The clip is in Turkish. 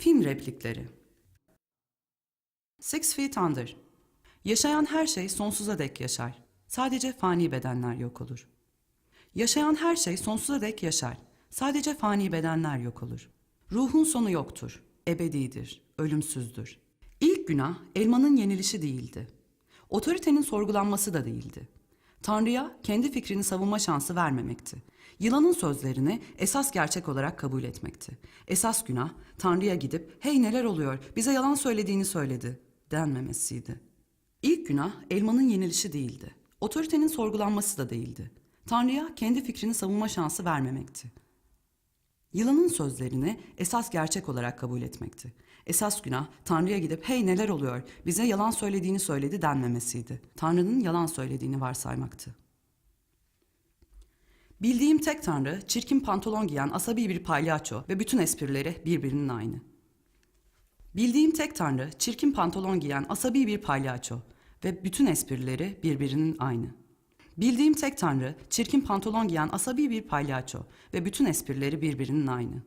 Film replikleri. Six Feet Under. Yaşayan her şey sonsuza dek yaşar. Sadece fani bedenler yok olur. Yaşayan her şey sonsuza dek yaşar. Sadece fani bedenler yok olur. Ruhun sonu yoktur. Ebedidir. Ölümsüzdür. İlk günah elmanın yenilişi değildi. Otoritenin sorgulanması da değildi. Tanrı'ya kendi fikrini savunma şansı vermemekti. Yılanın sözlerini esas gerçek olarak kabul etmekti. Esas günah Tanrı'ya gidip "Hey neler oluyor? Bize yalan söylediğini söyledi." denmemesiydi. İlk günah elmanın yenilişi değildi. Otoritenin sorgulanması da değildi. Tanrı'ya kendi fikrini savunma şansı vermemekti. Yılanın sözlerini esas gerçek olarak kabul etmekti. Esas günah Tanrı'ya gidip "Hey neler oluyor? Bize yalan söylediğini söyledi." denmemesiydi. Tanrı'nın yalan söylediğini varsaymaktı. Bildiğim tek Tanrı, çirkin pantolon giyen asabi bir palyaço ve bütün esprileri birbirinin aynı. Bildiğim tek Tanrı, çirkin pantolon giyen asabi bir palyaço ve bütün esprileri birbirinin aynı. Bildiğim tek Tanrı, çirkin pantolon giyen asabi bir palyaço ve bütün esprileri birbirinin aynı.